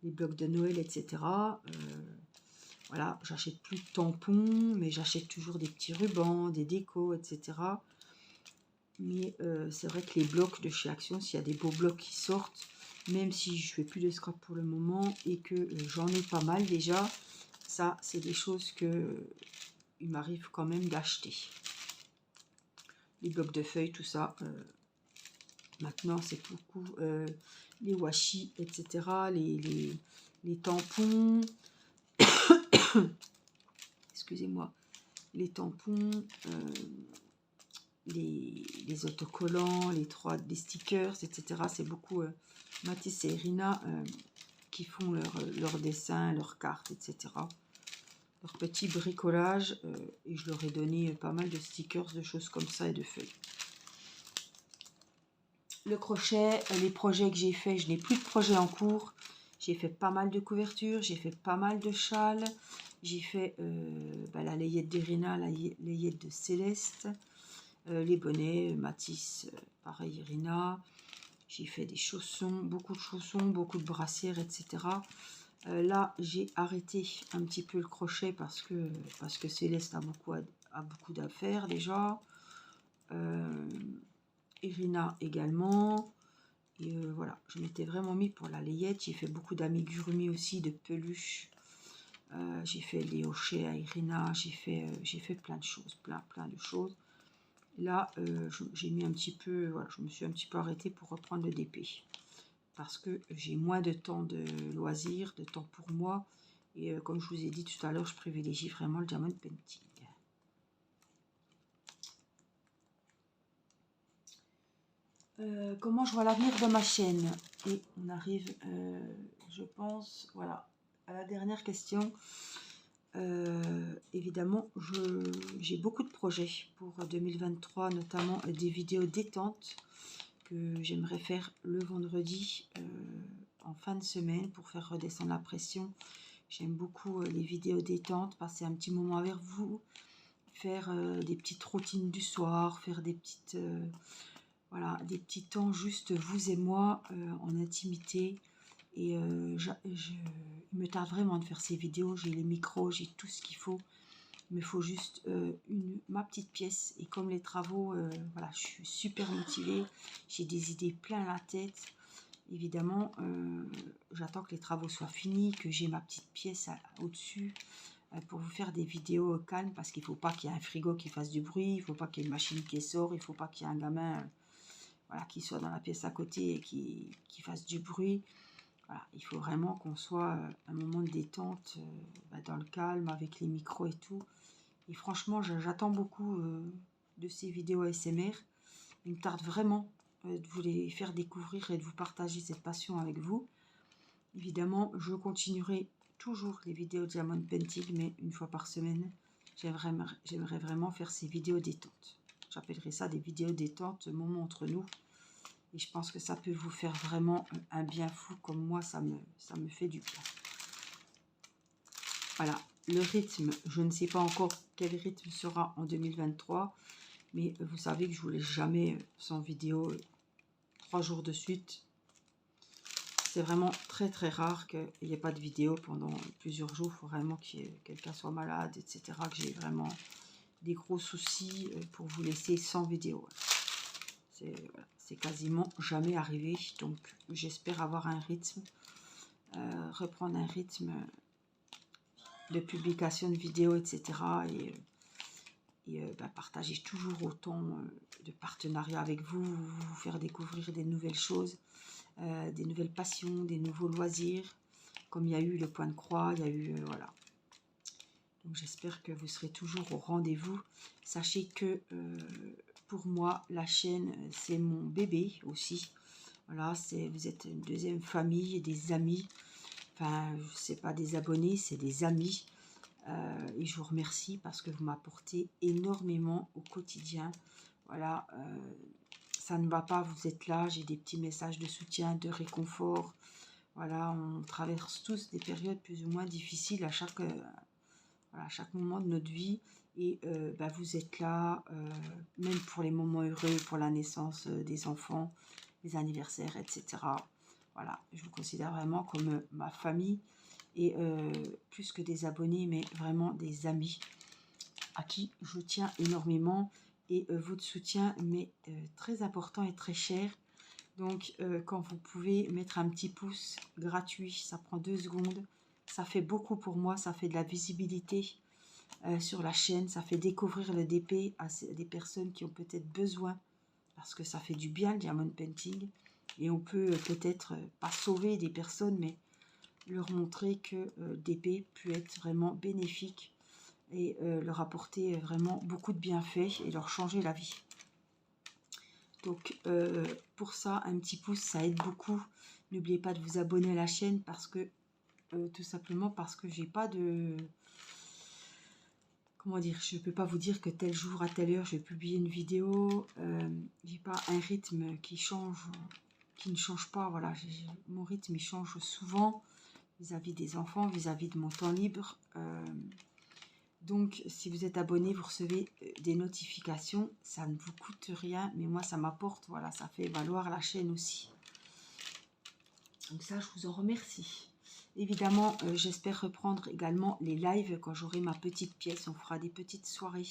les blocs de Noël, etc. Voilà, j'achète plus de tampons, mais j'achète toujours des petits rubans, des décos, etc. Mais c'est vrai que les blocs de chez Action, s'il y a des beaux blocs qui sortent, même si je fais plus de scrap pour le moment et que j'en ai pas mal déjà, ça c'est des choses que il m'arrive quand même d'acheter. Les blocs de feuilles, tout ça. Maintenant, c'est beaucoup les washi, etc. Les tampons. Excusez-moi. Les tampons, les autocollants, les stickers, etc. C'est beaucoup Mathis et Irina qui font leurs dessins, leurs cartes, etc. Leur petit bricolage. Et je leur ai donné pas mal de stickers, de choses comme ça et de feuilles. Le crochet, les projets que j'ai fait, je n'ai plus de projets en cours. J'ai fait pas mal de couvertures, j'ai fait pas mal de châles. J'ai fait la layette d'Irina, la layette de Céleste, les bonnets, Matisse, pareil Irina. J'ai fait des chaussons, beaucoup de brassières, etc. Là, j'ai arrêté un petit peu le crochet parce que Céleste a beaucoup d'affaires déjà. Irina également. Et voilà, je m'étais vraiment mis pour la layette. J'ai fait beaucoup d'amigurumi aussi, de peluches. J'ai fait les hochets à Irina. J'ai fait plein de choses, plein de choses. Là, j'ai mis un petit peu, voilà, je me suis un petit peu arrêtée pour reprendre le DP. Parce que j'ai moins de temps de loisirs, de temps pour moi. Et comme je vous ai dit tout à l'heure, je privilégie vraiment le diamond painting. Comment je vois l'avenir de ma chaîne? Et on arrive, je pense, voilà, à la dernière question. Évidemment, j'ai beaucoup de projets pour 2023, notamment des vidéos détente que j'aimerais faire le vendredi en fin de semaine pour faire redescendre la pression. J'aime beaucoup les vidéos détente, passer un petit moment avec vous, faire des petites routines du soir, faire des petites... voilà, des petits temps juste vous et moi en intimité. Et il me tarde vraiment de faire ces vidéos. J'ai les micros, j'ai tout ce qu'il faut. Il me faut juste ma petite pièce. Et comme les travaux, voilà, je suis super motivée. J'ai des idées plein la tête. Évidemment, j'attends que les travaux soient finis, que j'ai ma petite pièce au-dessus pour vous faire des vidéos calmes. Parce qu'il ne faut pas qu'il y ait un frigo qui fasse du bruit. Il ne faut pas qu'il y ait une machine qui sort. Il ne faut pas qu'il y ait un gamin... voilà, qui soit dans la pièce à côté et qui fasse du bruit. Voilà, il faut vraiment qu'on soit un moment de détente, dans le calme, avec les micros et tout. Et franchement, j'attends beaucoup de ces vidéos ASMR. Il me tarde vraiment de vous les faire découvrir et de vous partager cette passion avec vous. Évidemment, je continuerai toujours les vidéos Diamond Painting, mais une fois par semaine. J'aimerais vraiment faire ces vidéos détente. J'appellerais ça des vidéos détente, moment entre nous. Et je pense que ça peut vous faire vraiment un bien fou, comme moi, ça me fait du bien. Voilà, le rythme, je ne sais pas encore quel rythme sera en 2023. Mais vous savez que je vous laisse jamais sans vidéo 3 jours de suite. C'est vraiment très très rare qu'il n'y ait pas de vidéo pendant plusieurs jours. Il faut vraiment que quelqu'un soit malade, etc. Que j'ai vraiment des gros soucis pour vous laisser sans vidéo. C'est quasiment jamais arrivé. Donc j'espère avoir un rythme, reprendre un rythme de publication de vidéos, etc. Et partager toujours autant de partenariats avec vous, vous faire découvrir des nouvelles choses, des nouvelles passions, des nouveaux loisirs, comme il y a eu le point de croix, il y a eu, voilà. Donc j'espère que vous serez toujours au rendez-vous. Sachez que pour moi, la chaîne, c'est mon bébé aussi. Voilà, vous êtes une deuxième famille, des amis. Enfin, c'est pas des abonnés, c'est des amis. Et je vous remercie parce que vous m'apportez énormément au quotidien. Voilà, ça ne va pas, vous êtes là, j'ai des petits messages de soutien, de réconfort. Voilà, on traverse tous des périodes plus ou moins difficiles à chaque moment de notre vie. Et vous êtes là, même pour les moments heureux, pour la naissance des enfants, les anniversaires, etc. Voilà, je vous considère vraiment comme ma famille. Et plus que des abonnés, mais vraiment des amis à qui je tiens énormément. Et votre soutien m'est très important et très cher. Donc quand vous pouvez mettre un petit pouce gratuit, ça prend 2 secondes, ça fait beaucoup pour moi, ça fait de la visibilité sur la chaîne, ça fait découvrir le DP à des personnes qui ont peut-être besoin, parce que ça fait du bien le Diamond Painting. Et on peut peut-être pas sauver des personnes, mais leur montrer que DP peut être vraiment bénéfique et leur apporter vraiment beaucoup de bienfaits et leur changer la vie. Donc pour ça, un petit pouce, ça aide beaucoup. N'oubliez pas de vous abonner à la chaîne parce que tout simplement parce que j'ai pas de... Comment dire, je ne peux pas vous dire que tel jour à telle heure je vais publier une vidéo. J'ai pas un rythme qui ne change pas. Voilà, mon rythme il change souvent vis-à-vis des enfants, vis-à-vis de mon temps libre. Donc, si vous êtes abonné, vous recevez des notifications. Ça ne vous coûte rien, mais moi, ça m'apporte. Voilà, ça fait valoir la chaîne aussi. Donc ça, je vous en remercie. Évidemment, j'espère reprendre également les lives quand j'aurai ma petite pièce. On fera des petites soirées.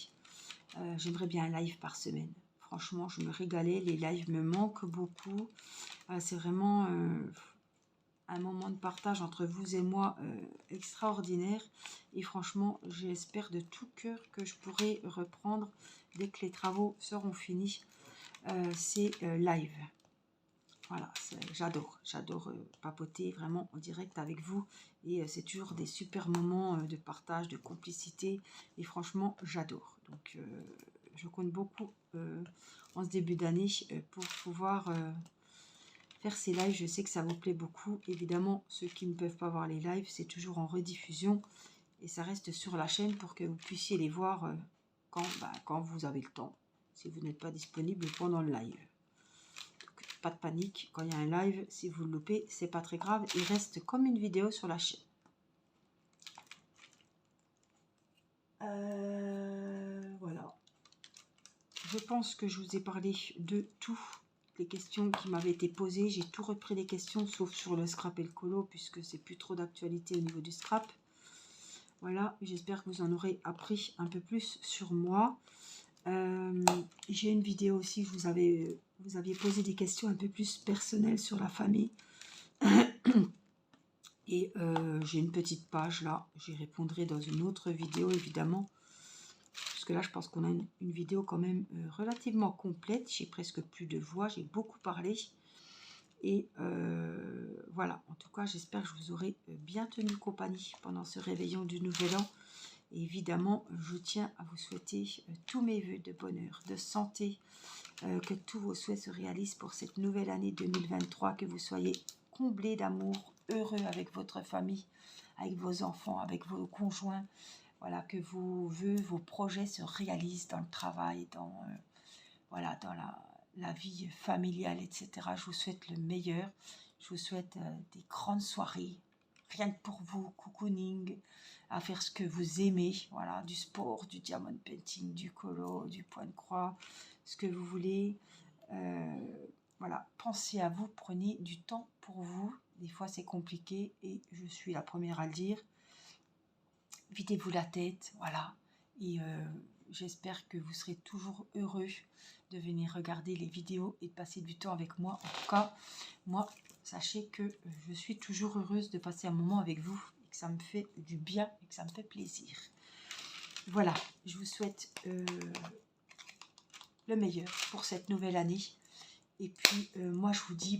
J'aimerais bien un live par semaine. Franchement, je me régalais. Les lives me manquent beaucoup. C'est vraiment... un moment de partage entre vous et moi extraordinaire. Et franchement, j'espère de tout cœur que je pourrai reprendre dès que les travaux seront finis ces lives. Voilà, j'adore papoter vraiment en direct avec vous. Et c'est toujours des super moments de partage, de complicité. Et franchement, j'adore. Donc, je compte beaucoup en ce début d'année pour pouvoir... faire ces lives, je sais que ça vous plaît beaucoup. Évidemment, ceux qui ne peuvent pas voir les lives, c'est toujours en rediffusion. Et ça reste sur la chaîne pour que vous puissiez les voir quand vous avez le temps. Si vous n'êtes pas disponible pendant le live. Donc, pas de panique, quand il y a un live, si vous le loupez, c'est pas très grave. Il reste comme une vidéo sur la chaîne. Voilà. Je pense que je vous ai parlé de tout. Les questions qui m'avaient été posées, j'ai tout repris les questions sauf sur le scrap et le colo puisque c'est plus trop d'actualité au niveau du scrap. Voilà, j'espère que vous en aurez appris un peu plus sur moi. J'ai une vidéo aussi, vous aviez posé des questions un peu plus personnelles sur la famille. Et j'ai une petite page là, j'y répondrai dans une autre vidéo évidemment. Parce que là, je pense qu'on a une vidéo quand même relativement complète. J'ai presque plus de voix, j'ai beaucoup parlé. Et voilà, en tout cas, j'espère que je vous aurai bien tenu compagnie pendant ce réveillon du Nouvel An. Et évidemment, je tiens à vous souhaiter tous mes vœux de bonheur, de santé, que tous vos souhaits se réalisent pour cette nouvelle année 2023, que vous soyez comblés d'amour, heureux avec votre famille, avec vos enfants, avec vos conjoints. Voilà, que vos vœux, vos projets se réalisent dans le travail, voilà, dans la vie familiale, etc. Je vous souhaite le meilleur. Je vous souhaite des grandes soirées, rien que pour vous, cocooning, à faire ce que vous aimez, voilà, du sport, du diamond painting, du colo, du point de croix, ce que vous voulez. Voilà, pensez à vous, prenez du temps pour vous. Des fois, c'est compliqué et je suis la première à le dire. Videz-vous la tête, voilà. Et j'espère que vous serez toujours heureux de venir regarder les vidéos et de passer du temps avec moi. En tout cas, moi, sachez que je suis toujours heureuse de passer un moment avec vous et que ça me fait du bien et que ça me fait plaisir. Voilà, je vous souhaite le meilleur pour cette nouvelle année. Et puis, moi, je vous dis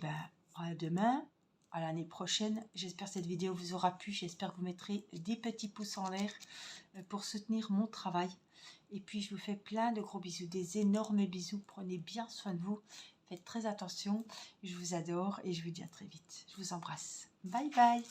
à demain, à l'année prochaine. J'espère que cette vidéo vous aura plu. J'espère que vous mettrez des petits pouces en l'air pour soutenir mon travail. Et puis, je vous fais plein de gros bisous, des énormes bisous. Prenez bien soin de vous. Faites très attention. Je vous adore et je vous dis à très vite. Je vous embrasse. Bye bye.